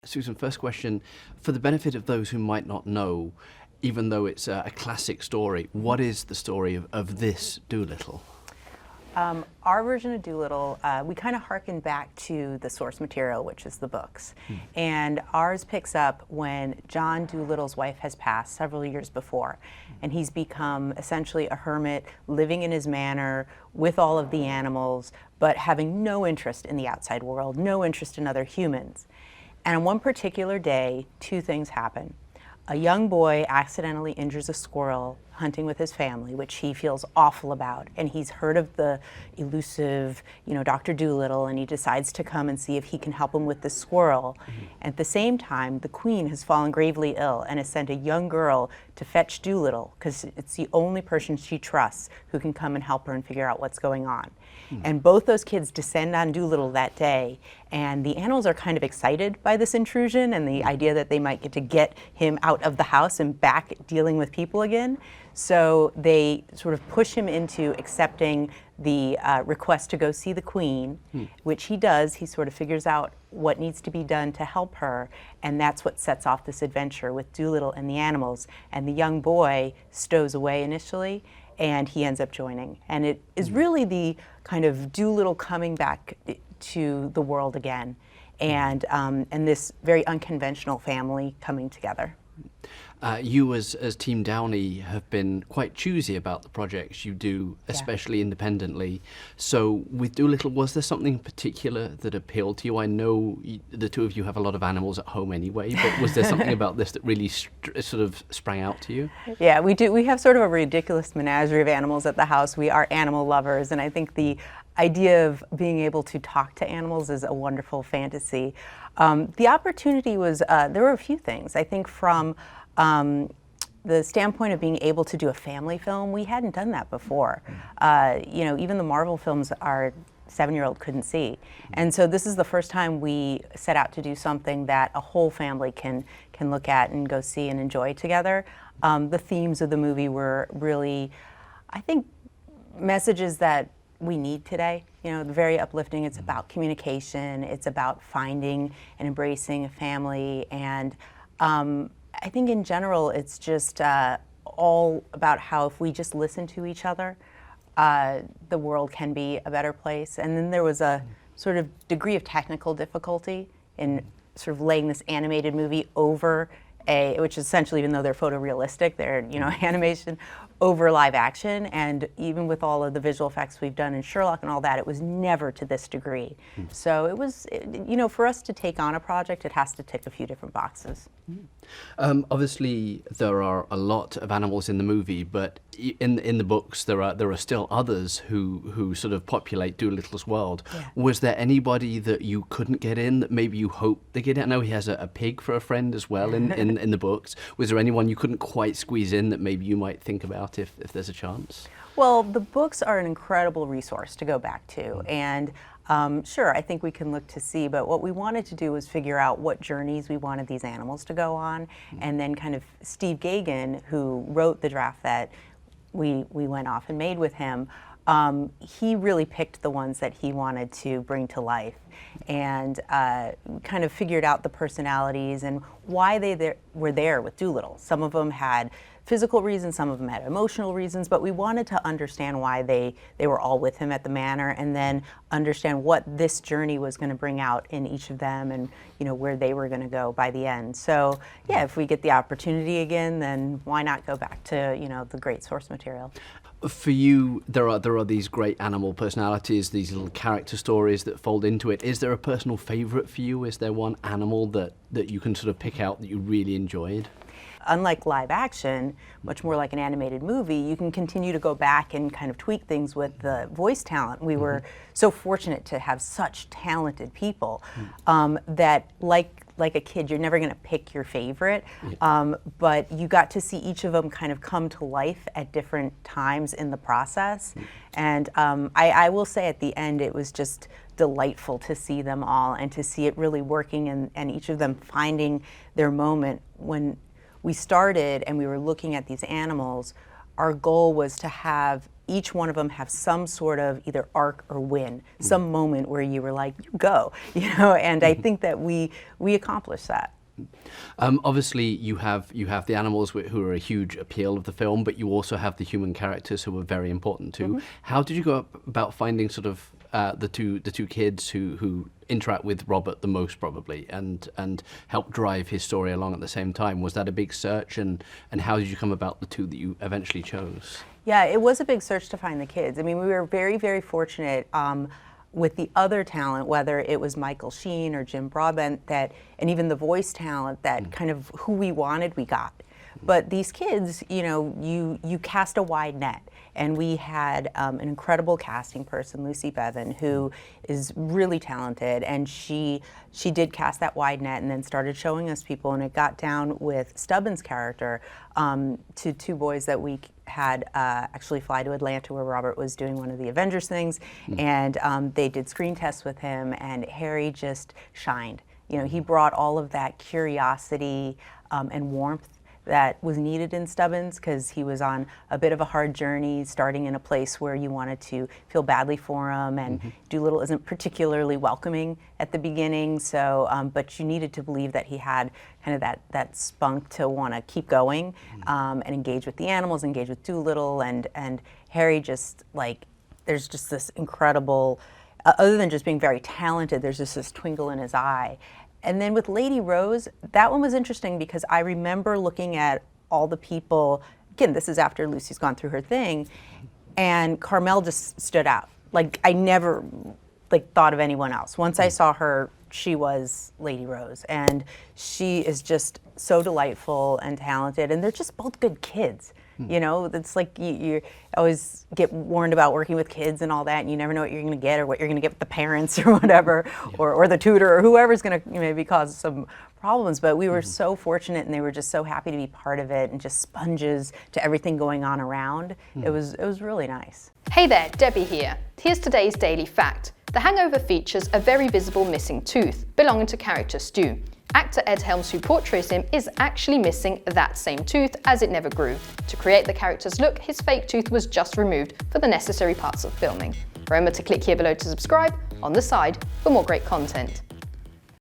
Susan, first question, for the benefit of those who might not know, even though it's a classic story, what is the story of this Dolittle? Our version of Dolittle, we kind of harken back to the source material, which is the books. And ours picks up when John Dolittle's wife has passed several years before. And he's become essentially a hermit, living in his manor with all of the animals, but having no interest in the outside world, no interest in other humans. And on one particular day, two things happen. A young boy accidentally injures a squirrel hunting with his family, which he feels awful about. And he's heard of the elusive, Dr. Dolittle, and he decides to come and see if he can help him with the squirrel. At the same time, the queen has fallen gravely ill and has sent a young girl to fetch Dolittle because it's the only person she trusts who can come and help her and figure out what's going on. And both those kids descend on Dolittle that day, and the animals are kind of excited by this intrusion and the idea that they might get him out of the house and back dealing with people again. So they sort of push him into accepting the request to go see the queen, which he does. He sort of figures out what needs to be done to help her, and that's what sets off this adventure with Dolittle and the animals. And the young boy stows away initially, and he ends up joining. And it is really the kind of Dolittle coming back to the world again, and this very unconventional family coming together. You as Team Downey have been quite choosy about the projects you do, especially independently. So with Dolittle, was there something in particular that appealed to you? I know the two of you have a lot of animals at home anyway, but was there something about this that really sort of sprang out to you? Yeah, we do. We have sort of a ridiculous menagerie of animals at the house. We are animal lovers, and I think the idea of being able to talk to animals is a wonderful fantasy. The opportunity was, there were a few things. I think from the standpoint of being able to do a family film, we hadn't done that before. Even the Marvel films our 7-year-old couldn't see. And so this is the first time we set out to do something that a whole family can look at and go see and enjoy together. The themes of the movie were really, I think, messages that we need today. Very uplifting. It's about communication. It's about finding and embracing a family. And I think in general, it's just all about how if we just listen to each other, the world can be a better place. And then there was a sort of degree of technical difficulty in sort of laying this animated movie over which essentially, even though they're photorealistic, they're animation over live action. And even with all of the visual effects we've done in Sherlock and all that, it was never to this degree. So it was, for us to take on a project, it has to tick a few different boxes. Obviously, there are a lot of animals in the movie, but in the books there are still others who sort of populate Dolittle's world. Was there anybody that you couldn't get in that maybe you hoped they get in? I know he has a pig for a friend as well in the books. Was there anyone you couldn't quite squeeze in that maybe you might think about if there's a chance? Well, the books are an incredible resource to go back to, and sure, I think we can look to see, but what we wanted to do was figure out what journeys we wanted these animals to go on, and then kind of Steve Gaghan, who wrote the draft that we went off and made with him, he really picked the ones that he wanted to bring to life, and kind of figured out the personalities and why they were there with Dolittle. Some of them had physical reasons, some of them had emotional reasons, but we wanted to understand why they were all with him at the manor, and then understand what this journey was going to bring out in each of them, and where they were going to go by the end. So yeah, if we get the opportunity again, then why not go back to the great source material. For you, there are these great animal personalities, these little character stories that fold into it. Is there a personal favorite for you? Is there one animal that you can sort of pick out that you really enjoyed? Unlike live action, much more like an animated movie, you can continue to go back and kind of tweak things with the voice talent. We were so fortunate to have such talented people that, like a kid, you're never going to pick your favorite, but you got to see each of them kind of come to life at different times in the process. And I will say at the end, it was just delightful to see them all and to see it really working, and each of them finding their moment. When we started and we were looking at these animals, our goal was to have each one of them have some sort of either arc or win, some moment where you were like, you go, and I think that we accomplished that. Obviously, you have the animals who are a huge appeal of the film, but you also have the human characters who are very important too. How did you go about finding sort of the two kids who interact with Robert the most probably and help drive his story along at the same time? Was that a big search, and how did you come about the two that you eventually chose? Yeah, it was a big search to find the kids. I mean, we were very, very fortunate with the other talent, whether it was Michael Sheen or Jim Broadbent, and even the voice talent, that kind of who we wanted, we got. But these kids, you cast a wide net. And we had an incredible casting person, Lucy Bevan, who is really talented, and she did cast that wide net and then started showing us people, and it got down with Stubbins' character to two boys that we had actually fly to Atlanta, where Robert was doing one of the Avengers things, and they did screen tests with him, and Harry just shined. He brought all of that curiosity and warmth that was needed in Stubbins, because he was on a bit of a hard journey, starting in a place where you wanted to feel badly for him, and Dolittle isn't particularly welcoming at the beginning. So, but you needed to believe that he had kind of that spunk to want to keep going and engage with the animals, engage with Dolittle, and Harry just there's just this incredible, other than just being very talented, there's just this twinkle in his eye. And then with Lady Rose, that one was interesting because I remember looking at all the people, again, this is after Lucy's gone through her thing, and Carmel just stood out. I never thought of anyone else. Once I saw her, she was Lady Rose, and she is just so delightful and talented, and they're just both good kids. It's like you always get warned about working with kids and all that, and you never know what you're going to get or what you're going to get with the parents or whatever, or the tutor or whoever's going to maybe cause some problems. But we were so fortunate, and they were just so happy to be part of it and just sponges to everything going on around. It was really nice. Hey there, Debbie here. Here's today's Daily Fact. The Hangover features a very visible missing tooth belonging to character Stu. Actor Ed Helms, who portrays him, is actually missing that same tooth, as it never grew. To create the character's look, his fake tooth was just removed for the necessary parts of filming. Remember to click here below to subscribe, on the side, for more great content.